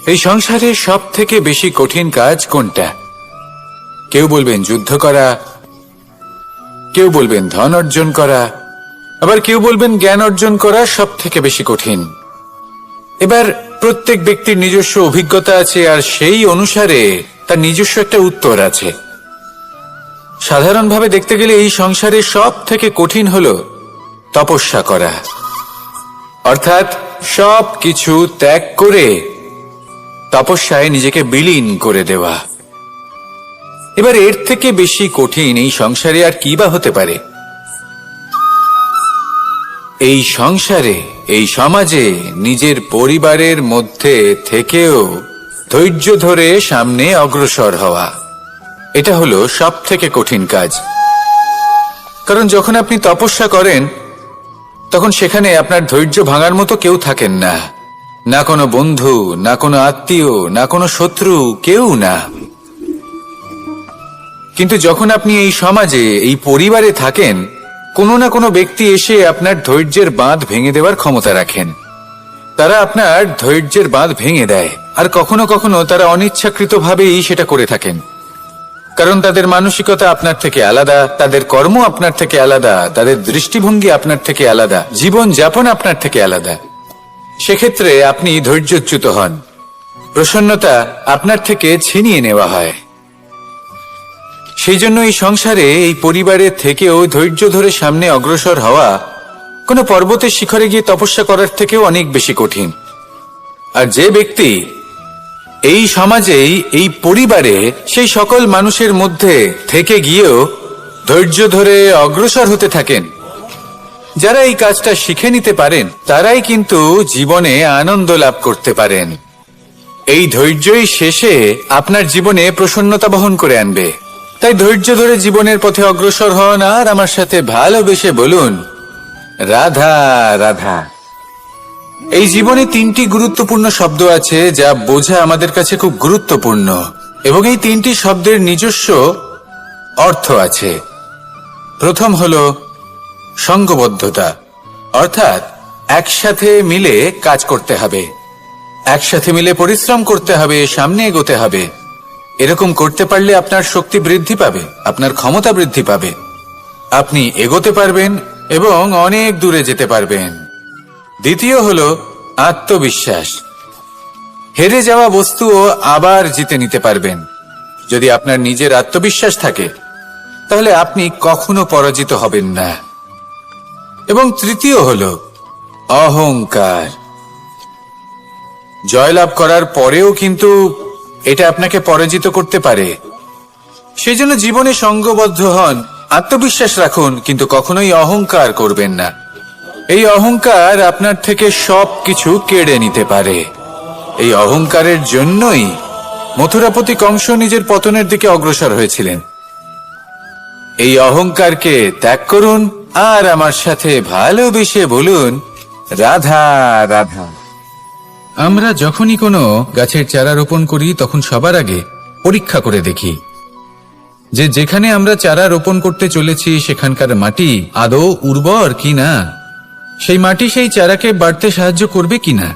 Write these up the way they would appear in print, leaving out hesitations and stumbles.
এই সংসারে সব থেকে বেশি কঠিন কাজ কোনটা? কেউ বলবেন যুদ্ধ করা, কেউ বলবেন ধন অর্জন করা, আবার কেউ বলবেন জ্ঞান অর্জন করা সব থেকে বেশি কঠিন। এবার প্রত্যেক ব্যক্তির নিজস্ব অভিজ্ঞতা আছে, আর সেই অনুসারে তার নিজস্ব একটা উত্তর আছে। সাধারণভাবে দেখতে গেলে এই সংসারে সব থেকে কঠিন হলো তপস্যা করা, অর্থাৎ সব কিছু ত্যাগ করে তপস্যায় নিজেকে বিলীন করে দেওয়া। এবার এর থেকে বেশি কঠিন এই সংসারে আর কি বা হতে পারে? এই সংসারে, এই সমাজে, নিজের পরিবারের মধ্যে থেকেও ধৈর্য ধরে সামনে অগ্রসর হওয়া, এটা হলো সব থেকে কঠিন কাজ। কারণ যখন আপনি তপস্যা করেন তখন সেখানে আপনার ধৈর্য ভাঙার মতো কেউ থাকেন না, না কোনো বন্ধু, না কোনো আত্মীয়, না কোনো শত্রু, কেউ না। কিন্তু যখন আপনি এই সমাজে, এই পরিবারে থাকেন, কোনো না কোনো ব্যক্তি এসে আপনার ধৈর্যের বাঁধ ভেঙে দেওয়ার ক্ষমতা রাখেন। তারা আপনার ধৈর্যের বাঁধ ভেঙে দেয়, আর কখনো কখনো তারা অনিচ্ছাকৃতভাবেই সেটা করে থাকেন। কারণ তাদের মানসিকতা আপনার থেকে আলাদা, তাদের কর্ম আপনার থেকে আলাদা, তাদের দৃষ্টিভঙ্গি আপনার থেকে আলাদা, জীবন যাপন আপনার থেকে আলাদা। সেক্ষেত্রে আপনি ধৈর্যচ্যুত হন, প্রসন্নতা আপনার থেকে ছিনিয়ে নেওয়া হয়। সেই জন্য এই সংসারে, এই পরিবারের থেকেও ধৈর্য ধরে সামনে অগ্রসর হওয়া কোনো পর্বতের শিখরে গিয়ে তপস্যা করার থেকেও অনেক বেশি কঠিন। আর যে ব্যক্তি এই সমাজেই, এই পরিবারে, সেই সকল মানুষের মধ্যে থেকে গিয়েও ধৈর্য ধরে অগ্রসর হতে থাকেন, যারা এই কাজটা শিখে নিতে পারেন, তারাই কিন্তু জীবনে আনন্দ লাভ করতে পারেন। এই ধৈর্যই শেষে আপনার জীবনে প্রসন্নতা বহন করে আনবে। তাই ধৈর্য ধরে জীবনের পথে অগ্রসর হন, আর আমার সাথে ভালোবেসে বলুন, রাধা রাধা। এই জীবনে তিনটি গুরুত্বপূর্ণ শব্দ আছে যা বোঝা আমাদের কাছে খুব গুরুত্বপূর্ণ, এবং এই তিনটি শব্দের নিজস্ব অর্থ আছে। প্রথম হলো সঙ্গবদ্ধতা, অর্থাৎ একসাথে মিলে কাজ করতে হবে, একসাথে মিলে পরিশ্রম করতে হবে, সামনে এগোতে হবে। এরকম করতে পারলে আপনার শক্তি বৃদ্ধি পাবে, আপনার ক্ষমতা বৃদ্ধি পাবে, আপনি এগোতে পারবেন এবং অনেক দূরে যেতে পারবেন। দ্বিতীয় হলো আত্মবিশ্বাস। হেরে যাওয়া বস্তুও আবার জিতে নিতে পারবেন। যদি আপনার নিজের আত্মবিশ্বাস থাকে তাহলে আপনি কখনো পরাজিত হবেন না। এবং তৃতীয় হলো অহংকার। জয়লাভ করার পরেও কিন্তু এটা আপনাকে পরাজিত করতে পারে। সেই জন্য জীবনে সঙ্গবদ্ধ হন, আত্মবিশ্বাস রাখুন, কিন্তু কখনোই অহংকার করবেন না। এই অহংকার আপনার থেকে সবকিছু কেড়ে নিতে পারে। এই অহংকারের জন্যই মথুরাপতি কংস নিজের পতনের দিকে অগ্রসর হয়েছিলেন। এই অহংকারকে ত্যাগ করুন, আর আমার সাথে ভালোবেসে বলুন, রাধা রাধা। আমরা যখনই কোনো গাছের চারা রোপণ করি তখন সবার আগে পরীক্ষা করে দেখি যে যেখানে আমরা চারা রোপণ করতে চলেছি সেখানকার মাটি আদৌ উর্বর কিনা, সেই মাটি সেই চারাকে বাড়তে সাহায্য করবে কিনা।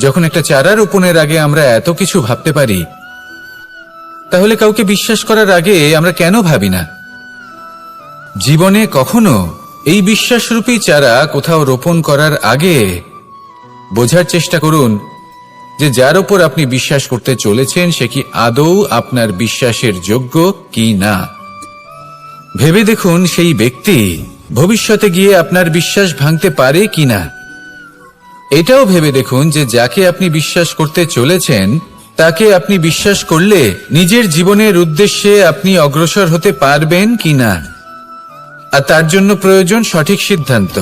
যখন একটা চারা রোপণের আগে আমরা এত কিছু ভাবতে পারি, তাহলে কাউকে বিশ্বাস করার আগে আমরা কেন ভাবি না? জীবনে কখনো এই বিশ্বাসরূপী চারা কোথাও রোপণ করার আগে বোঝার চেষ্টা করুন যে যার উপর আপনি বিশ্বাস করতে চলেছেন সে কি আদৌ আপনার বিশ্বাসের যোগ্য কি না। ভেবে দেখুন সেই ব্যক্তি ভবিষ্যতে গিয়ে আপনার বিশ্বাস ভাঙতে পারে কিনা। এটাও ভেবে দেখুন যে যাকে আপনি বিশ্বাস করতে চলেছেন তাকে আপনি বিশ্বাস করলে নিজের জীবনের উদ্দেশ্যে আপনি অগ্রসর হতে পারবেন কিনা। আর তার জন্য প্রয়োজন সঠিক সিদ্ধান্ত,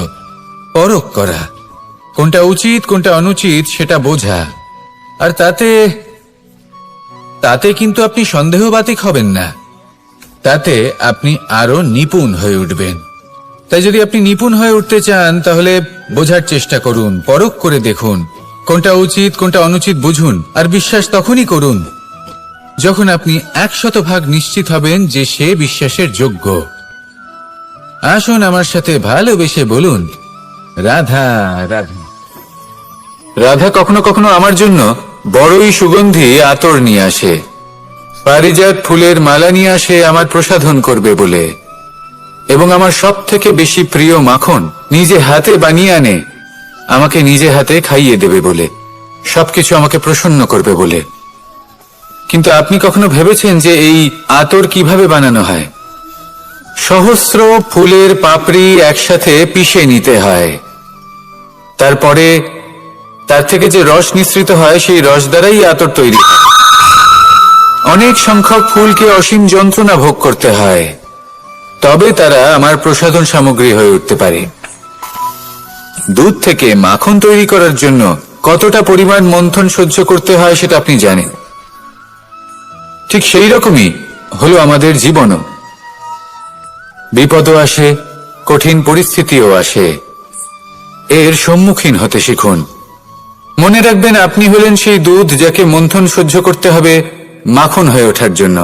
পরখ করা, কোনটা উচিত কোনটা অনুচিত সেটা বোঝা। আর তাতে কিন্তু আপনি সন্দেহবাতিক হবেন না, তাতে আপনি আরো নিপুণ হয়ে উঠবেন। তাই যদি আপনি নিপুণ হয়ে উঠতে চান তাহলে বোঝার চেষ্টা করুন, পরখ করে দেখুন, কোনটা উচিত কোনটা অনুচিত বুঝুন, আর বিশ্বাস তখনই করুন যখন আপনি 100% নিশ্চিত হবেন যে সে বিশ্বাসের যোগ্য। আসুন আমার সাথে ভালোবেসে বলুন, রাধা রাধা। রাধা কখনো কখনো আমার জন্য বড়ই সুগন্ধি আতর নিয়ে আসে, পারিজাত ফুলের মালা নিয়ে আসে আমার প্রসাধন করবে বলে, এবং আমার সব থেকে বেশি প্রিয় মাখন নিজে হাতে বানিয়ে আনে আমাকে নিজে হাতে খাইয়ে দেবে বলে, সবকিছু আমাকে প্রসন্ন করবে বলে। কিন্তু আপনি কখনো ভেবেছেন যে এই আতর কিভাবে বানানো হয়? সহস্র ফুলের পাপড়ি একসাথে পিষে নিতে হয়, তারপরে তার থেকে যে রস নিঃসৃত হয় সেই রস দ্বারাই আতর তৈরি হয়। অনেক সংখ্যক ফুলকে অসীম যন্ত্রণা ভোগ করতে হয়, তবে তারা আমার প্রসাধন সামগ্রী হয়ে উঠতে পারে। দুধ থেকে মাখন তৈরি করার জন্য কতটা পরিমাণ মন্থন সহ্য করতে হয় সেটা আপনি জানেন। ঠিক সেই রকমই হলো আমাদের জীবনও। বিপদও আসে, কঠিন পরিস্থিতিও আসে, এর সম্মুখীন হতে শিখুন। মনে রাখবেন, আপনি হলেন সেই দুধ যাকে মন্থন সহ্য করতে হবে মাখন হয়ে ওঠার জন্য।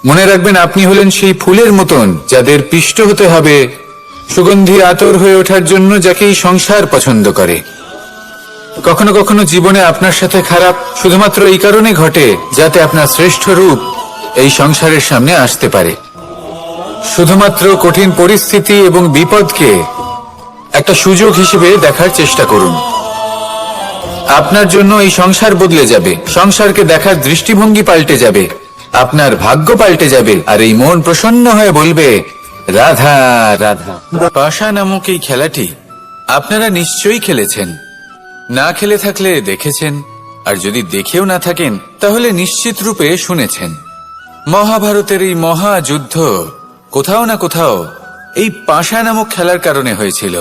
মনে রাখবেন, আপনি হলেন সেই ফুলের মতন যাদের পিষ্ট হতে হবে সুগন্ধি আতর হয়ে ওঠার জন্য, যাকে এই সংসার পছন্দ করে। কখনো কখনো জীবনে আপনার সাথে খারাপ শুধুমাত্র এই কারণে ঘটে যাতে আপনার শ্রেষ্ঠ রূপ এই সংসারের সামনে আসতে পারে। শুধুমাত্র কঠিন পরিস্থিতি এবং বিপদকে একটা সুযোগ হিসেবে দেখার চেষ্টা করুন। আপনার জন্য এই সংসার বদলে যাবে, সংসারকে দেখার দৃষ্টিভঙ্গি পাল্টে যাবে, আপনার ভাগ্য পাল্টে যাবে, আর এই মন প্রসন্ন হয়ে বলবে রাধা রাধা। পাশা নামক এই খেলাটি আপনারা নিশ্চয়ই খেলেছেন, না খেলে থাকলে দেখেছেন, আর যদি দেখেও না থাকেন তাহলে নিশ্চিত রূপে শুনেছেন। মহাভারতের এই মহাযুদ্ধ কোথাও না কোথাও এই পাশা নামক খেলার কারণে হয়েছিল।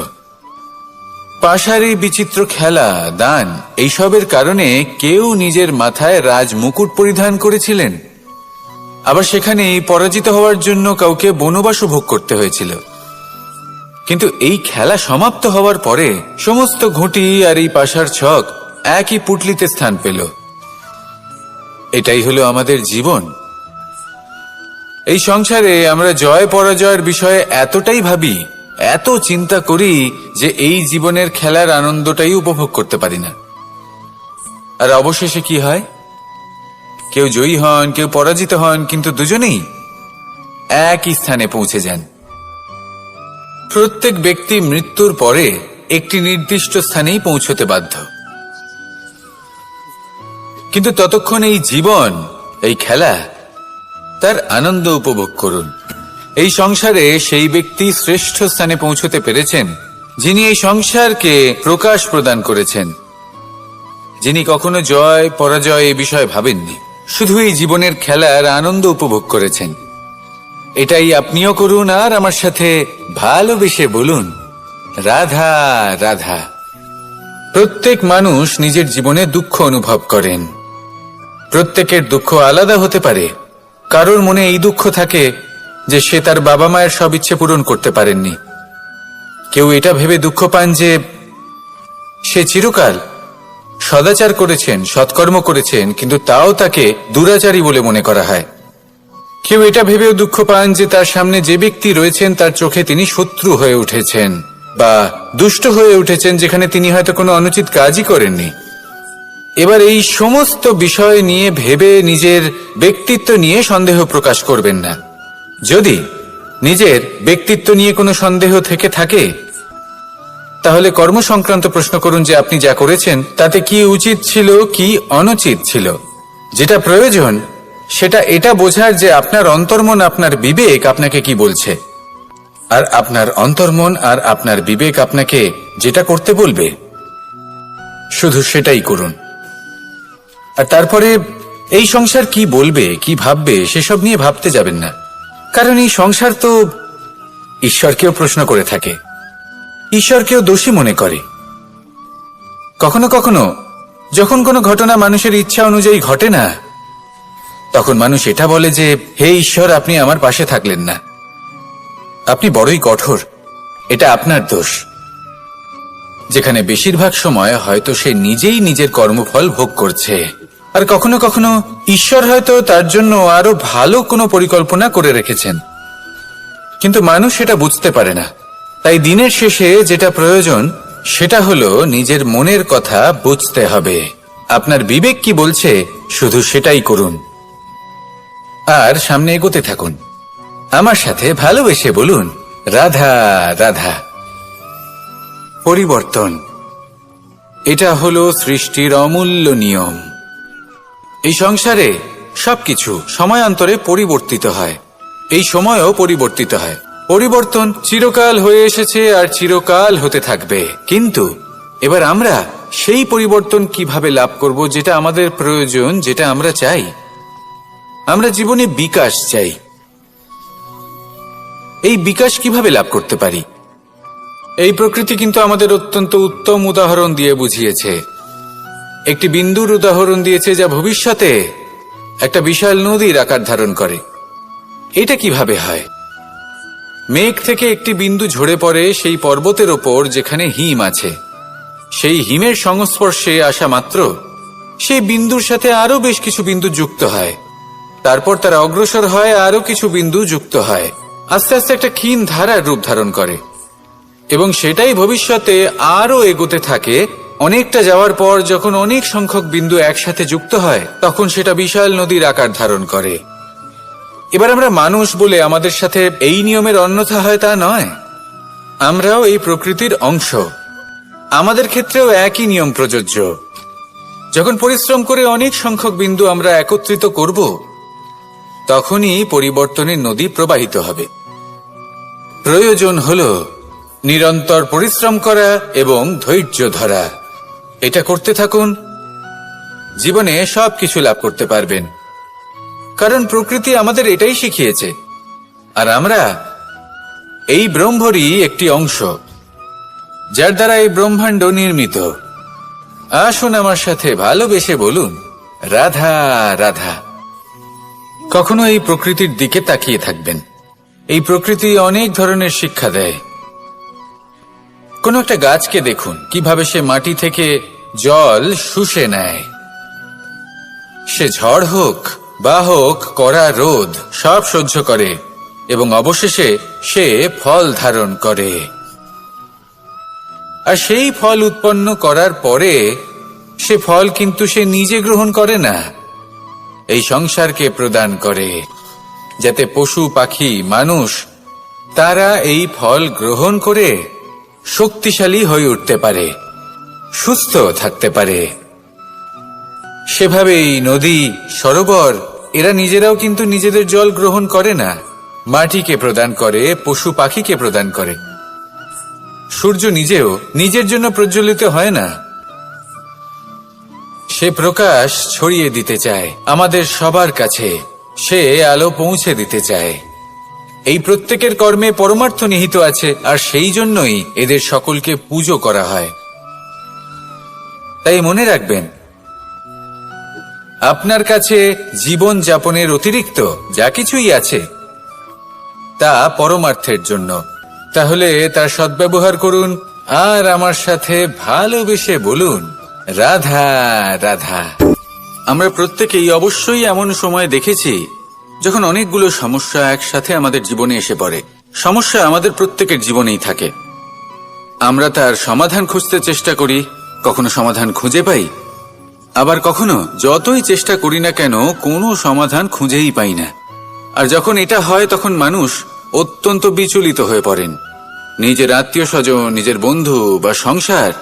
পাশার এই বিচিত্র খেলা, দান, এইসবের কারণে কেউ নিজের মাথায় রাজ মুকুট পরিধান করেছিলেন, আবার সেখানে পরাজিত হওয়ার জন্য কাউকে বনবাসও ভোগ করতে হয়েছিল। কিন্তু এই খেলা সমাপ্ত হওয়ার পরে সমস্ত ঘুঁটি আর এই পাশার ছক একই পুটলিতে স্থান পেল। এটাই হলো আমাদের জীবন। এই সংসারে আমরা জয় পরাজয়ের বিষয়ে এতটাই ভাবি, এত চিন্তা করি যে এই জীবনের খেলার আনন্দটাই উপভোগ করতে পারি না। আর অবশেষে কি হয়? কেউ জয়ী হন, কেউ পরাজিত হন, কিন্তু দুজনেই একই স্থানে পৌঁছে যান। প্রত্যেক ব্যক্তি মৃত্যুর পরে একটি নির্দিষ্ট স্থানেই পৌঁছতে বাধ্য, কিন্তু ততক্ষণ এই জীবন, এই খেলা, তার আনন্দ উপভোগ করুন। এই সংসারে সেই ব্যক্তি শ্রেষ্ঠ স্থানে পৌঁছতে পেরেছেন যিনি এই সংসারকে প্রকাশ প্রদান করেছেন, যিনি কখনো জয় পরাজয় এ বিষয়ে ভাবেননি, শুধু এই জীবনের খেলার আনন্দ উপভোগ করেছেন। এটাই আপনিও করুন, আর আমার সাথে ভালোবেসে বলুন রাধা রাধা। প্রত্যেক মানুষ নিজের জীবনে দুঃখ অনুভব করেন। প্রত্যেকের দুঃখ আলাদা হতে পারে। কারোর মনে এই দুঃখ থাকে যে সে তার বাবা মায়ের সব ইচ্ছে পূরণ করতে পারেননি। কেউ এটা ভেবে দুঃখ পান যে সে চিরকাল সদাচার করেছেন, সৎকর্ম করেছেন, কিন্তু তাও তাকে দুরাচারী বলে মনে করা হয়। কেউ এটা ভেবেও দুঃখ পান যে তার সামনে যে ব্যক্তি রয়েছেন তার চোখে তিনি শত্রু হয়ে উঠেছেন বা দুষ্ট হয়ে উঠেছেন, যেখানে তিনি হয়তো কোনো অনুচিত কাজই করেননি। এবার এই সমস্ত বিষয় নিয়ে ভেবে নিজের ব্যক্তিত্ব নিয়ে সন্দেহ প্রকাশ করবেন না। যদি নিজের ব্যক্তিত্ব নিয়ে কোনো সন্দেহ থেকে থাকে তাহলে কর্ম সংক্রান্ত প্রশ্ন করুন যে আপনি যা করেছেন তাতে কি উচিত ছিল, কি অনুচিত ছিল। যেটা প্রয়োজন সেটা এটা বোঝার যে আপনার অন্তর্মন, আপনার বিবেক আপনাকে কি বলছে, আর আপনার অন্তর্মন আর আপনার বিবেক আপনাকে যেটা করতে বলবে শুধু সেটাই করুন। আর তারপরে এই সংসার কি বলবে, কি ভাববে সেসব নিয়ে ভাবতে যাবেন না, কারণ এই সংসার তো ঈশ্বরকেও প্রশ্ন করে থাকে, ঈশ্বরকেও দোষী মনে করে। কখনো কখনো যখন কোনো ঘটনা মানুষের ইচ্ছা অনুযায়ী ঘটে না, তখন মানুষ এটা বলে যে হে ঈশ্বর, আপনি আমার পাশে থাকলেন না, আপনি বড়ই কঠোর, এটা আপনার দোষ। যেখানে বেশিরভাগ সময় হয়তো সে নিজেই নিজের কর্মফল ভোগ করছে, আর কখনো কখনো ঈশ্বর হয়তো তার জন্য আরো ভালো কোনো পরিকল্পনা করে রেখেছেন, কিন্তু মানুষ সেটা বুঝতে পারে না। তাই দিনের শেষে যেটা প্রয়োজন সেটা হলো নিজের মনের কথা বুঝতে হবে আপনার বিবেক কি বলছে শুধু সেটাই করুন আর সামনে এগোতে থাকুন। আমার সাথে ভালোবেসে বলুন, রাধা রাধা। পরিবর্তন, এটা হলো সৃষ্টির অমূল্য নিয়ম। এই সংসারে সবকিছু সময়ান্তরে পরিবর্তিত হয়, এই সময়ও পরিবর্তিত হয়। পরিবর্তন চিরকাল হয়ে এসেছে আর চিরকাল হতে থাকবে, কিন্তু এবার আমরা সেই পরিবর্তন কিভাবে লাভ করব যেটা আমাদের প্রয়োজন, যেটা আমরা চাই। আমরা জীবনে বিকাশ চাই। এই বিকাশ কিভাবে লাভ করতে পারি? এই প্রকৃতি কিন্তু আমাদের অত্যন্ত উত্তম উদাহরণ দিয়ে বুঝিয়েছে। একটি বিন্দুর উদাহরণ দিয়েছে যা ভবিষ্যতে একটা বিশাল নদীর আকার ধারণ করে। এটা কিভাবে হয়? মেঘ থেকে একটি বিন্দু ঝরে পড়ে সেই পর্বতের ওপর যেখানে হিম আছে। সেই হিমের সংস্পর্শে আসা মাত্র সেই বিন্দুর সাথে আরো বেশ কিছু বিন্দু যুক্ত হয়। তারপর তারা অগ্রসর হয়, আরো কিছু বিন্দু যুক্ত হয়, আস্তে আস্তে একটা ক্ষীণ ধারার রূপ ধারণ করে এবং সেটাই ভবিষ্যতে আরো এগোতে থাকে। অনেকটা যাওয়ার পর যখন অনেক সংখ্যক বিন্দু একসাথে যুক্ত হয় তখন সেটা বিশাল নদীর আকার ধারণ করে। এবার আমরা মানুষ বলে আমাদের সাথে এই নিয়মের অন্যথা হয় তা নয়। আমরাও এই প্রকৃতির অংশ, আমাদের ক্ষেত্রেও একই নিয়ম প্রযোজ্য। যখন পরিশ্রম করে অনেক সংখ্যক বিন্দু আমরা একত্রিত করব তখনই পরিবর্তনের নদী প্রবাহিত হবে। প্রয়োজন হল নিরন্তর পরিশ্রম করা এবং ধৈর্য ধরা। এটা করতে থাকুন, জীবনে সবকিছু লাভ করতে পারবেন, কারণ প্রকৃতি আমাদের এটাই শিখিয়েছে। আর আমরা এই ব্রহ্মরই একটি অংশ, যার দ্বারা এই ব্রহ্মাণ্ড নির্মিত। আসুন আমার সাথে ভালোবেসে বলুন, রাধা রাধা। কখনো এই প্রকৃতির দিকে তাকিয়ে থাকবেন। এই প্রকৃতি অনেক ধরনের শিক্ষা দেয়। কোন একটা গাছকে দেখুন কিভাবে সে মাটি থেকে জল শুষে নেয়। সে ঝড় হোক বা হোক কড়া রোদ সব সহ্য করে এবং অবশেষে সে ফল ধারণ করে। আর সেই ফল উৎপন্ন করার পরে সে ফল কিন্তু সে নিজে গ্রহণ করে না, এই সংসারকে প্রদান করে, যাতে পশু পাখি মানুষ তারা এই ফল গ্রহণ করে শক্তিশালী হয়ে উঠতে পারে, সুস্থ থাকতে পারে। সেভাবেই নদী, সরোবর এরা নিজেরাও কিন্তু নিজেদের জল গ্রহণ করে না, মাটিকে প্রদান করে, পশু পাখিকে প্রদান করে। সূর্য নিজেও নিজের জন্য প্রজ্বলিত হয় না, সে প্রকাশ ছড়িয়ে দিতে চায় আমাদের সবার কাছে, সে আলো পৌঁছে দিতে চায়। এই প্রত্যেকের কর্মে পরমার্থ নিহিত আছে, আর সেই জন্যই এদের সকলকে পুজো করা হয়। তাই মনে রাখবেন, আপনার কাছে জীবন যাপনের অতিরিক্ত যা কিছুই আছে তা পরমার্থের জন্য। তাহলে তার সদ্ব্যবহার করুন আর আমার সাথে ভালোবেসে বলুন, রাধা রাধা। আমরা প্রত্যেকেই অবশ্যই এমন সময় দেখেছি যখন অনেকগুলো সমস্যা একসাথে আমাদের জীবনে এসে পড়ে। সমস্যা আমাদের প্রত্যেকের জীবনেই থাকে। আমরা তার সমাধান খুঁজতে চেষ্টা করি, কখনো সমাধান খুঁজে পাই, আবার কখনো যতই চেষ্টা করি না কেন কোনো সমাধান খুঁজেই পাই না। আর যখন এটা হয় তখন মানুষ অত্যন্ত বিচলিত হয়ে পড়েন। নিজের আত্মীয় স্বজন, নিজের বন্ধু বা সংসার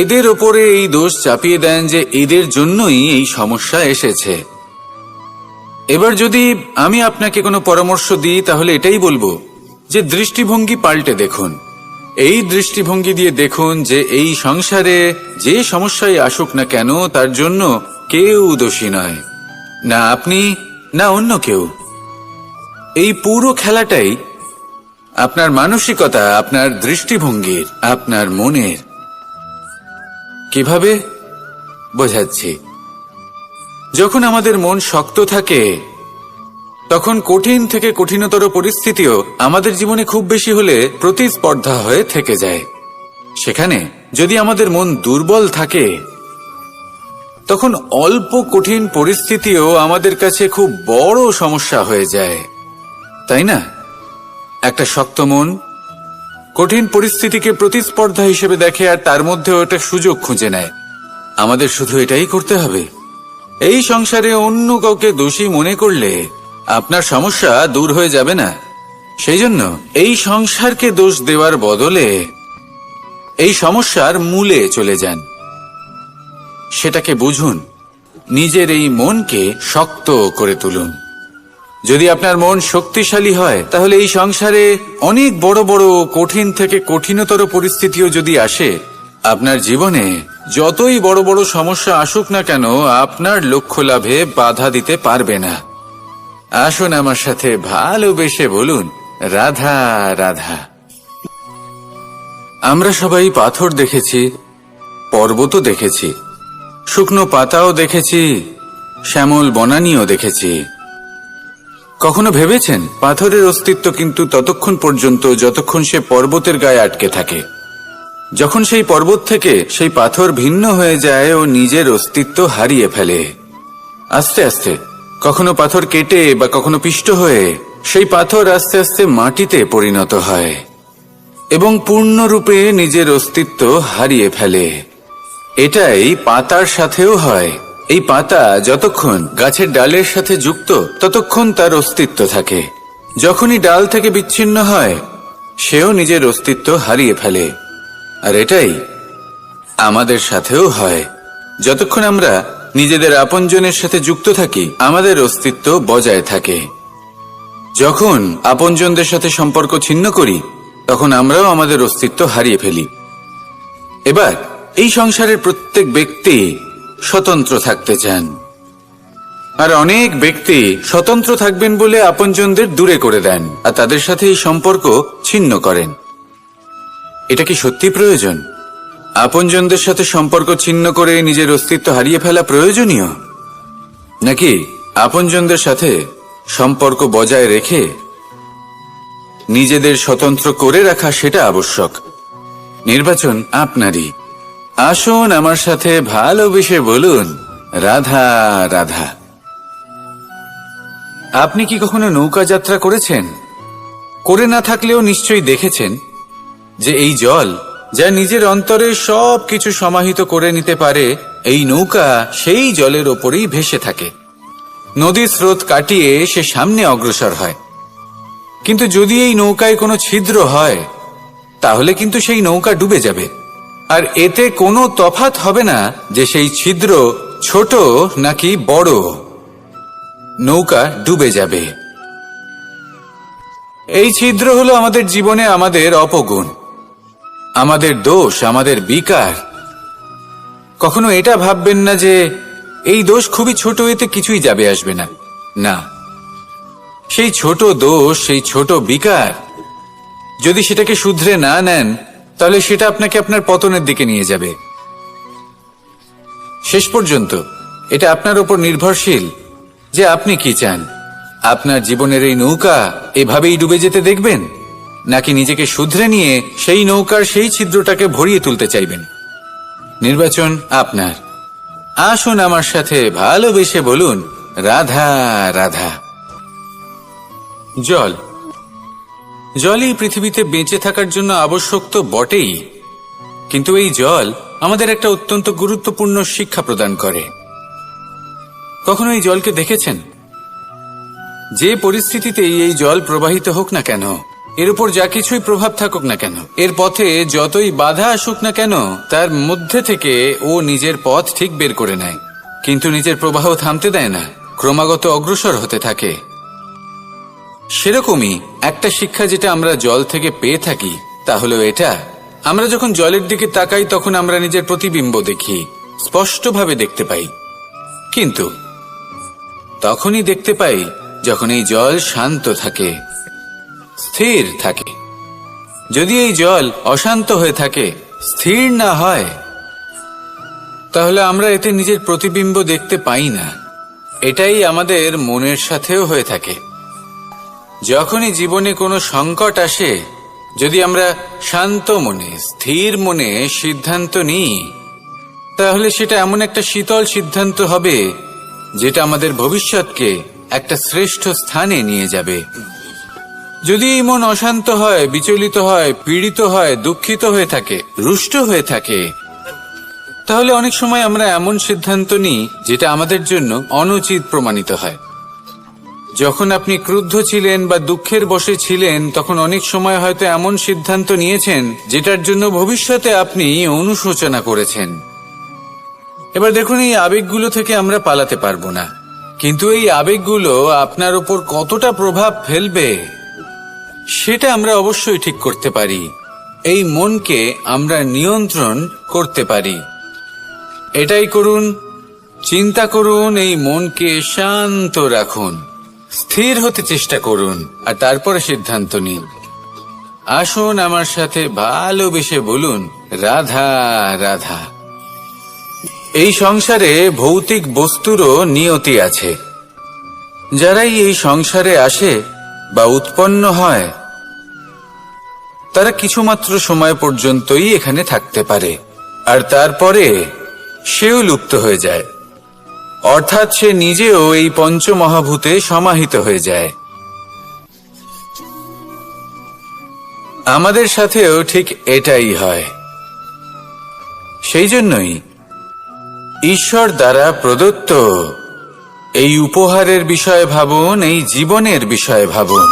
এদের ওপরে এই দোষ চাপিয়ে দেন যে এদের জন্যই এই সমস্যা এসেছে। এবার যদি আমি আপনাকে কোনো পরামর্শ দিই তাহলে এটাই বলবো যে দৃষ্টিভঙ্গি পাল্টে দেখুন। এই দৃষ্টিভঙ্গি দিয়ে দেখুন যে এই সংসারে যে সমস্যায় আসুক না কেন তার জন্য কেউ দোষী নয়, না আপনি না অন্য কেউ। এই পুরো খেলাটাই আপনার মানসিকতা, আপনার দৃষ্টিভঙ্গির, আপনার মনের। কিভাবে বোঝাচ্ছি? যখন আমাদের মন শক্ত থাকে তখন কঠিন থেকে কঠিনতর পরিস্থিতিও আমাদের জীবনে খুব বেশি হলে প্রতিস্পর্ধা হয়ে থেকে যায়। সেখানে যদি আমাদের মন দুর্বল থাকে তখন অল্প কঠিন পরিস্থিতিও আমাদের কাছে খুব বড় সমস্যা হয়ে যায়, তাই না? একটা শক্ত মন কঠিন পরিস্থিতিকে প্রতিস্পর্ধা হিসেবে দেখে আর তার মধ্যেও একটা সুযোগ খুঁজে নেয়। আমাদের শুধু এটাই করতে হবে। এই সংসারে অন্য কাউকে দোষী মনে করলে আপনার সমস্যা দূর হয়ে যাবে না। সেই জন্য এই সংসারকে দোষ দেওয়ার বদলে এই সমস্যার মূলে চলে যান, সেটাকে বুঝুন, নিজের এই মনকে শক্ত করে তুলুন। যদি আপনার মন শক্তিশালী হয় তাহলে এই সংসারে অনেক বড় বড় কঠিন থেকে কঠিনতর পরিস্থিতিও যদি আসে, আপনার জীবনে যতই বড় বড় সমস্যা আসুক না কেন আপনার লক্ষ্য লাভে বাধা দিতে পারবে না। আসুন আমার সাথে ভালোবেসে বলুন, রাধা রাধা। আমরা সবাই পাথর দেখেছি, পর্বতও দেখেছি, শুকনো পাতাও দেখেছি, শ্যামল বনানীও দেখেছি। কখনো ভেবেছেন পাথরের অস্তিত্ব কিন্তু ততক্ষণ পর্যন্ত যতক্ষণ সে পর্বতের গায়ে আটকে থাকে। যখন সেই পর্বত থেকে সেই পাথর ভিন্ন হয়ে যায় ও নিজের অস্তিত্ব হারিয়ে ফেলে। আস্তে আস্তে কখনো পাথর কেটে বা কখনো পিষ্ট হয়ে সেই পাথর আস্তে আস্তে মাটিতে পরিণত হয় এবং পূর্ণরূপে নিজের অস্তিত্ব হারিয়ে ফেলে। এটাই পাতার সাথেও হয়। এই পাতা যতক্ষণ গাছের ডালের সাথে যুক্ত ততক্ষণ তার অস্তিত্ব থাকে। যখনই ডাল থেকে বিচ্ছিন্ন হয় সেও নিজের অস্তিত্ব হারিয়ে ফেলে। আর এটাই আমাদের সাথেও হয়। যতক্ষণ আমরা নিজেদের আপনজনের সাথে যুক্ত থাকি আমাদের অস্তিত্ব বজায় থাকে। যখন আপনজনদের সাথে সম্পর্ক ছিন্ন করি তখন আমরাও আমাদের অস্তিত্ব হারিয়ে ফেলি। এবার এই সংসারের প্রত্যেক ব্যক্তি স্বতন্ত্র থাকতে চান, আর অনেক ব্যক্তি স্বতন্ত্র থাকবেন বলে আপনজনদের দূরে করে দেন আর তাদের সাথে এই সম্পর্ক ছিন্ন করেন। এটা কি সত্যি প্রয়োজন? আপনজনদের সাথে সম্পর্ক ছিন্ন করে নিজের অস্তিত্ব হারিয়ে ফেলা প্রয়োজনীয়, নাকি আপনজনদের সাথে সম্পর্ক বজায় রেখে নিজেদের স্বতন্ত্র করে রাখা সেটা আবশ্যক? নির্বাচন আপনারই। আসুন আমার সাথে ভালোবেসে বলুন, রাধা রাধা। আপনি কি কখনো নৌকা যাত্রা করেছেন? করে না থাকলেও নিশ্চয়ই দেখেছেন যে এই জল যা নিজের অন্তরে সব কিছু সমাহিত করে নিতে পারে, এই নৌকা সেই জলের ওপরেই ভেসে থাকে। নদীর স্রোত কাটিয়ে সে সামনে অগ্রসর হয়। কিন্তু যদি এই নৌকায় কোনো ছিদ্র হয় তাহলে কিন্তু সেই নৌকা ডুবে যাবে। আর এতে কোনো তফাৎ হবে না যে সেই ছিদ্র ছোট নাকি বড়, নৌকা ডুবে যাবে। এই ছিদ্র হলো আমাদের জীবনে আমাদের অপগুণ, আমাদের দোষ, আমাদের বিকার। কখনো এটা ভাববেন না যে এই দোষ খুবই ছোট, এতে কিছুই যাবে আসবে না। না, সেই ছোট দোষ, সেই ছোট বিকার যদি সেটাকে শুধরে না নেন তাহলে সেটা আপনাকে আপনার পতনের দিকে নিয়ে যাবে। শেষ পর্যন্ত এটা আপনার উপর নির্ভরশীল যে আপনি কি চান। আপনার জীবনের এই নৌকা এভাবেই ডুবে যেতে দেখবেন, নাকি নিজেকে শুধরে নিয়ে সেই নৌকার সেই ছিদ্রটাকে ভরিয়ে তুলতে চাইবেন? নির্বাচন আপনার। আসুন আমার সাথে ভালোবেসে বলুন, রাধা রাধা। জল, জলই পৃথিবীতে বেঁচে থাকার জন্য আবশ্যক তো বটেই, কিন্তু এই জল আমাদের একটা অত্যন্ত গুরুত্বপূর্ণ শিক্ষা প্রদান করে। কখনো এই জলকে দেখেছেন? যে পরিস্থিতিতেই এই জল প্রবাহিত হোক না কেন, এর উপর যা কিছুই প্রভাব থাকুক না কেন, এর পথে যতই বাধা আসুক না কেন, তার মধ্যে থেকে ও নিজের পথ ঠিক বের করে নেয়, কিন্তু নিজের প্রবাহ থামতে দেয় না, ক্রমাগত অগ্রসর হতে থাকে। সেরকমই একটা শিক্ষা যেটা আমরা জল থেকে পেয়ে থাকি তা হলো এটা, আমরা যখন জলের দিকে তাকাই তখন আমরা নিজের প্রতিবিম্ব দেখি, স্পষ্টভাবে দেখতে পাই। কিন্তু তখনই দেখতে পাই যখন এই জল শান্ত থাকে, স্থির থাকে। যদি এই জল অশান্ত হয়ে থাকে, স্থির না হয়, তাহলে আমরা এতে নিজের প্রতিবিম্ব দেখতে পাই না। এটাই আমাদের মনের সাথেও হয়ে থাকে। যখনই জীবনে কোনো সংকট আসে, যদি আমরা শান্ত মনে, স্থির মনে সিদ্ধান্ত নিই, তাহলে সেটা এমন একটা শীতল সিদ্ধান্ত হবে যেটা আমাদের ভবিষ্যৎকে একটা শ্রেষ্ঠ স্থানে নিয়ে যাবে। যদি এই মন অশান্ত হয়, বিচলিত হয়, পীড়িত হয়, দুঃখিত হয়ে থাকে, রুষ্ট হয়ে থাকে, তাহলে অনেক সময় আমরা এমন সিদ্ধান্ত নিই যেটা আমাদের জন্য অনুচিত প্রমাণিত হয়। যখন আপনি ক্রুদ্ধ ছিলেন বা দুঃখের বশে ছিলেন, তখন অনেক সময় হয়তো এমন সিদ্ধান্ত নিয়েছেন যেটার জন্য ভবিষ্যতে আপনি অনুশোচনা করেছেন। এবার দেখুন, এই আবেগগুলো থেকে আমরা পালাতে পারবো না, কিন্তু এই আবেগগুলো আপনার উপর কতটা প্রভাব ফেলবে সেটা আমরা অবশ্যই ঠিক করতে পারি। এই মনকে আমরা নিয়ন্ত্রণ করতে পারি। এটাই করুন, চিন্তা করুন, এই মনকে শান্ত রাখুন, স্থির হতে চেষ্টা করুন, আর তারপরে সিদ্ধান্ত নিন। আসুন আমার সাথে ভালোবেসে বলুন, রাধা রাধা। এই সংসারে ভৌতিক বস্তুরও নিয়তি আছে। যারাই এই সংসারে আসে বা উৎপন্ন হয়, তারা কিছুমাত্র সময় পর্যন্তই এখানে থাকতে পারে, আর তারপরে সেও লুপ্ত হয়ে যায়, অর্থাৎ সে নিজেও এই পঞ্চমহাভূতে সমাহিত হয়ে যায়। আমাদের সাথেও ঠিক এটাই হয়। সেই জন্যই ঈশ্বর দ্বারা প্রদত্ত এই উপহারের বিষয়ে ভাবুন, এই জীবনের বিষয়ে ভাবুন।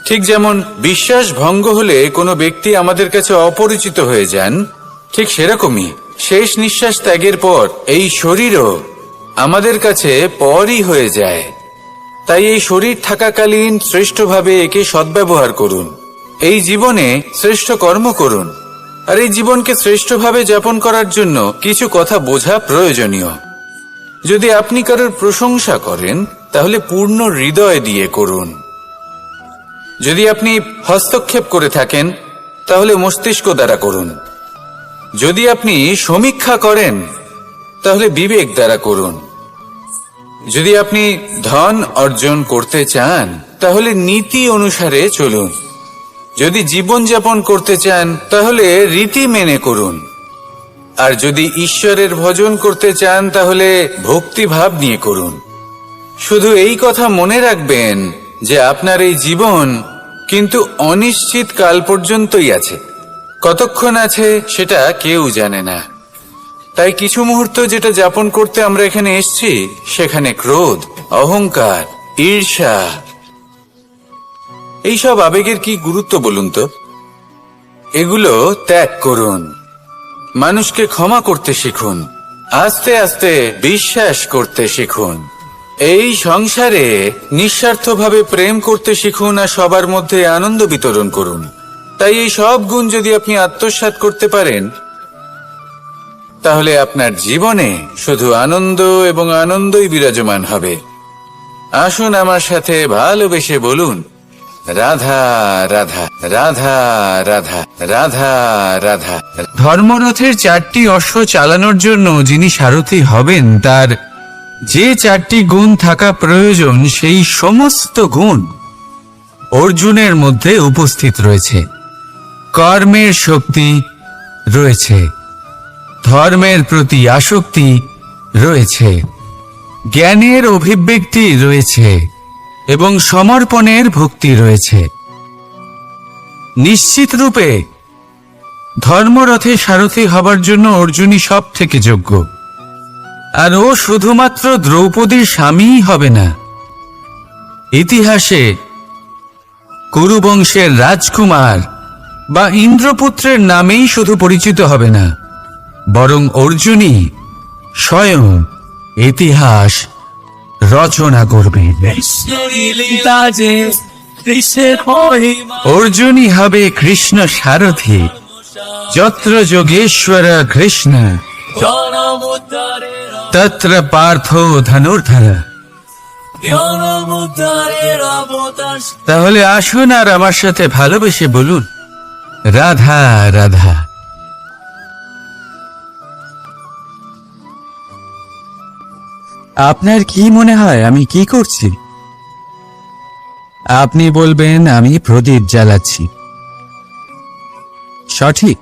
ঠিক যেমন বিশ্বাস ভঙ্গ হলে কোনো ব্যক্তি আমাদের কাছে অপরিচিত হয়ে যান, ঠিক সেরকমই শেষ নিঃশ্বাস ত্যাগের পর এই শরীরও আমাদের কাছে পরই হয়ে যায়। তাই এই শরীর থাকাকালীন শ্রেষ্ঠভাবে একে সদ্ব্যবহার করুন, এই জীবনে শ্রেষ্ঠ কর্ম করুন। আর এই জীবনকে শ্রেষ্ঠভাবে যাপন করার জন্য কিছু কথা বোঝা প্রয়োজনীয়। যদি আপনি কারোর প্রশংসা করেন, তাহলে পূর্ণ হৃদয় দিয়ে করুন। যদি আপনি হস্তক্ষেপ করে থাকেন, তাহলে মস্তিষ্ক দ্বারা করুন। যদি আপনি সমীক্ষা করেন, তাহলে বিবেক দ্বারা করুন। যদি আপনি ধন অর্জন করতে চান, তাহলে নীতি অনুসারে চলুন। যদি জীবনযাপন করতে চান, তাহলে রীতি মেনে করুন। আর যদি ঈশ্বরের ভজন করতে চান, তাহলে ভক্তিভাব নিয়ে করুন। শুধু এই কথা মনে রাখবেন যে আপনার এই জীবন কিন্তু অনিশ্চিত কাল পর্যন্তই আছে। কতক্ষণ আছে সেটা কেউ জানে না। তাই কিছু মুহূর্ত যেটা যাপন করতে আমরা এখানে এসেছি, সেখানে ক্রোধ, অহংকার, ঈর্ষা, এইসব আবেগের কি গুরুত্ব বলুন তো? এগুলো ত্যাগ করুন। মানুষকে ক্ষমা করতে শিখুন, আস্তে আস্তে বিশ্বাস করতে শিখুন। এই সংসারে নিঃস্বার্থভাবে প্রেম করতে শিখুন, আর সবার মধ্যে আনন্দ বিতরণ করুন। তাই এই সব গুণ যদি আপনি আত্মসাৎ করতে পারেন, তাহলে আপনার জীবনে শুধু আনন্দ এবং আনন্দই বিরাজমান হবে। আসুন আমার সাথে ভালোবেসে বলুন, রাধা রাধা রাধা রাধা রাধা রাধা। ধর্মরথের 4টি অশ্ব চালানোর জন্য যিনি সারথি হবেন, তার যে 4টি গুণ থাকা প্রয়োজন, সেই সমস্ত গুণ অর্জুনের মধ্যে উপস্থিত রয়েছে। কর্মের শক্তি রয়েছে, ধর্মের প্রতি আসক্তি রয়েছে, জ্ঞানের অভিব্যক্তি রয়েছে এবং সমর্পণের ভক্তি রয়েছে। নিশ্চিত রূপে ধর্মরথে সারথি হবার জন্য অর্জুনই সব থেকে যোগ্য। আর ও শুধুমাত্র দ্রৌপদীর স্বামীই হবে না, ইতিহাসে কুরুবংশের রাজকুমার বা ইন্দ্রপুত্রের নামেই শুধু পরিচিত হবে না, বরং অর্জুনই স্বয়ং ইতিহাস রচনা করবে। অর্জুনই হবে কৃষ্ণ সারথি, যত্র যোগেশ্বর কৃষ্ণ তত্র পার্থ ধনুর্ধর। তাহলে আসুন আর আমার সাথে ভালোবেসে বলুন, রাধা রাধা। আপনার কি মনে হয় আমি কি করছি? আপনি বলবেন আমি প্রদীপ জ্বালাচ্ছি। সঠিক,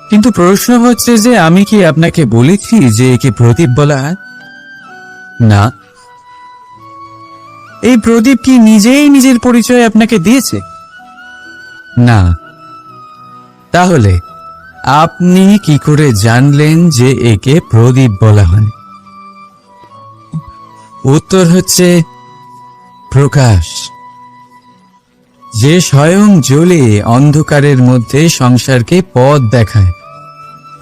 কিন্তু প্রশ্ন হচ্ছে যে আমি কি আপনাকে বলেছি যে একে প্রদীপ বলা হয়? না। এই প্রদীপ কি নিজেই নিজের পরিচয় আপনাকে দিয়েছে? না। তাহলে আপনি কি করে জানলেন যে একে প্রদীপ বলা হয়? উত্তর হচ্ছে প্রকাশ। যে স্বয়ং জ্বলে অন্ধকারের মধ্যে সংসারকে পথ দেখায়,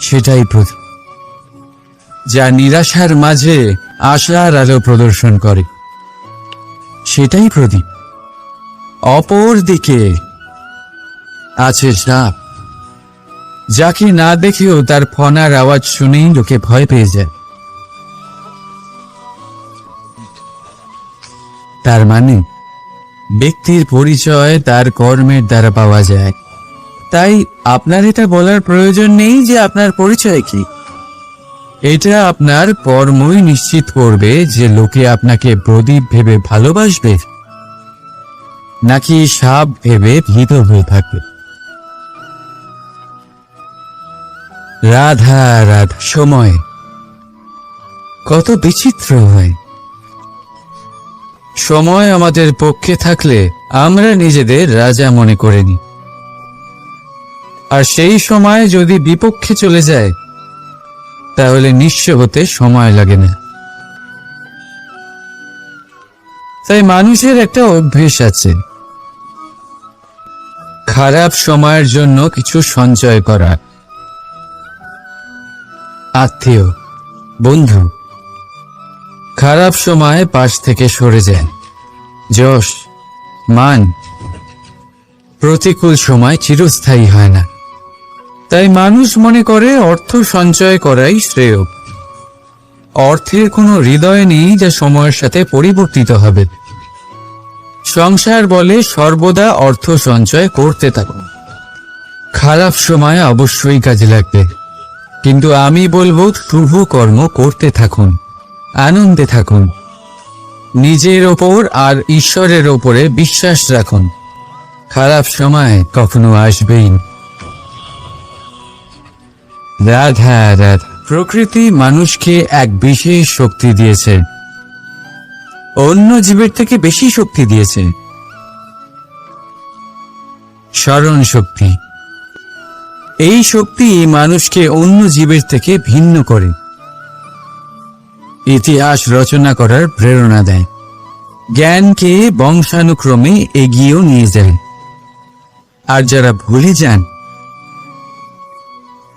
সেটাই প্রদীপ। যা নিরাশার মাঝে আশার আলো প্রদর্শন করে, সেটাই প্রদীপ। অপর দিকে আছে সাপ, যাকে না দেখেও তার ফনার আওয়াজ শুনেই লোকে ভয় পেয়ে যায়। তার মানে ব্যক্তির পরিচয় তার কর্মের দ্বারা পাওয়া যায়। তাই আপনার এটা বলার প্রয়োজন নেই যে আপনার পরিচয় কি। এটা আপনার কর্মই নিশ্চিত করবে যে লোকে আপনাকে প্রদীপ ভেবে ভালোবাসবে নাকি সাপ ভেবে ভীত হয়ে থাকবে। রাধা রাধা। সময় কত বিচিত্র হয়। সময় আমাদের পক্ষে থাকলে আমরা নিজেদের রাজা মনে করে নিই, আর সেই সময় যদি বিপক্ষে চলে যায় তাহলে নিঃস্ব হতে সময় লাগে না। তাই মানুষের একটা অভ্যেস আছে, খারাপ সময়ের জন্য কিছু সঞ্চয় করা। আত্মীয়, বন্ধু খারাপ সময় পাশ থেকে সরে যায়। যশ, মান প্রতিকূল সময় চিরস্থায়ী হয় না। তাই মানুষ মনে করে অর্থ সঞ্চয় করাই শ্রেয়। অর্থের কোনো হৃদয় নেই যা সময়ের সাথে পরিবর্তিত হবে। সংসার বলে সর্বদা অর্থ সঞ্চয় করতে থাকুন। খারাপ সময় অবশ্যই কাজে লাগবে, কিন্তু আমি বলবো শুভ কর্ম করতে থাকুন, আনন্দে থাকুন, নিজের ওপর আর ঈশ্বরের ওপরে বিশ্বাস রাখুন। খারাপ সময় কখনো আসবেই না। রাধা রাধা। প্রকৃতি মানুষকে এক বিশেষ শক্তি দিয়েছে, অন্য জীবের থেকে বেশি শক্তি দিয়েছে। স্মরণ শক্তি। এই শক্তি মানুষকে অন্য জীবের থেকে ভিন্ন করে, ইতিহাস রচনা করার প্রেরণা দেয়, জ্ঞানকে বংশানুক্রমে এগিয়েও নিয়ে যায়। আর যারা ভুলে যান,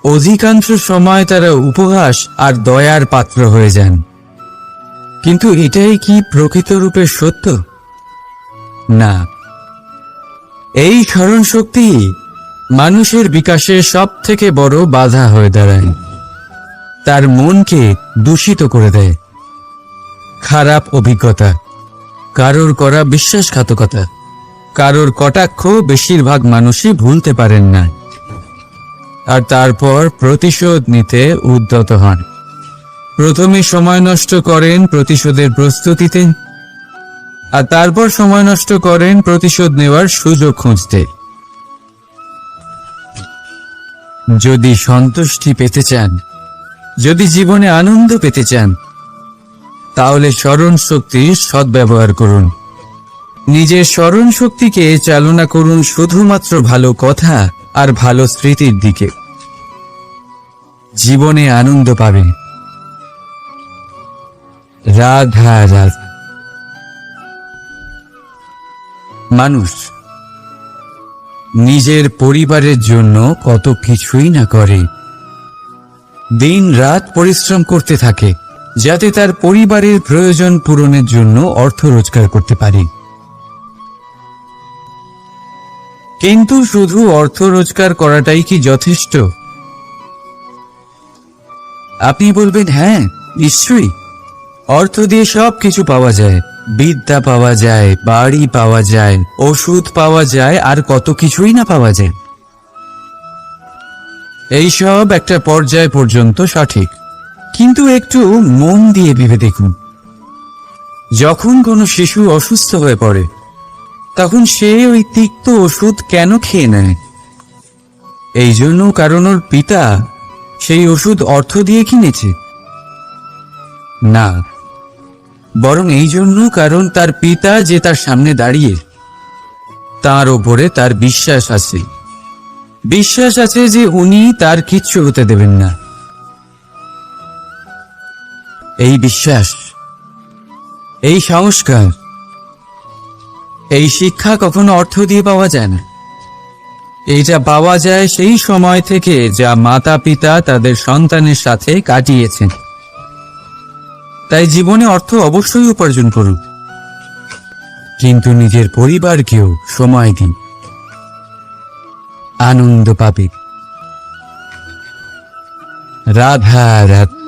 অধিকাংশ সময় তারা উপহাস আর দয়ার পাত্র হয়ে যান। কিন্তু এটাই কি প্রকৃত রূপে সত্য? না। এই স্মরণ শক্তি মানুষের বিকাশের সব থেকে বড় বাধা হয়ে দাঁড়ায়। তার মনকে দূষিত করে দেয়। খারাপ অভিজ্ঞতা, কারোর করা বিশ্বাসঘাতকতা, কারোর কটাক্ষ বেশিরভাগ মানুষই ভুলতে পারেন না, আর তারপর প্রতিশোধ নিতে উদ্যত হন। প্রথমে সময় নষ্ট করেন প্রতিশোধের প্রস্তুতিতে, আর তারপর সময় নষ্ট করেন প্রতিশোধ নেওয়ার সুযোগ খুঁজতে। যদি সন্তুষ্টি পেতে চান, যদি জীবনে আনন্দ পেতে চান, তাহলে স্মরণ শক্তির সদ্ব্যবহার করুন। নিজের স্মরণ শক্তিকে চালনা করুন শুধুমাত্র ভালো কথা আর ভালো স্মৃতির দিকে। জীবনে আনন্দ পাবেন। রাধা রাধা। মানুষ নিজের পরিবারের জন্য কত কিছুই না করে। দিন রাত পরিশ্রম করতে থাকে যাতে তার পরিবারের প্রয়োজন পূরণের জন্য অর্থ রোজগার করতে পারে। কিন্তু শুধু অর্থ রোজগার করাটাই কি যথেষ্ট? আপনি বলবেন, হ্যাঁ নিশ্চয়ই, অর্থ দিয়ে সব কিছু পাওয়া যায়, বিদ্যা পাওয়া যায়, বাড়ি পাওয়া যায়, ওষুধ পাওয়া যায়, আর কত কিছুই না পাওয়া যায়। এইসব একটা পর্যায় পর্যন্ত সঠিক, কিন্তু একটু মন দিয়ে ভেবে দেখুন, যখন কোনো শিশু অসুস্থ হয়ে পড়ে তখন সে ওই তিক্ত ওষুধ কেন খেয়ে নেয়? এই জন্য কারণ ওর পিতা সেই ওষুধ অর্থ দিয়ে কিনেছে? না, বরং এই জন্য কারণ তার পিতা যে তার সামনে দাঁড়িয়ে, তার ওপরে তার বিশ্বাস আছে, বিশ্বাস আছে যে উনি তার কিচ্ছু হতে দেবেন না। এই বিশ্বাস, এই সংস্কার, এই শিক্ষা কখনো অর্থ দিয়ে পাওয়া যায় না। এইটা পাওয়া যায় সেই সময় থেকে যা মাতা পিতা তাদের সন্তানের সাথে কাটিয়েছেন। তাই জীবনে অর্থ অবশ্যই উপার্জন করুন, কিন্তু নিজের পরিবারকেও সময় দিন, আনন্দ পাবে। রাধা রাধা।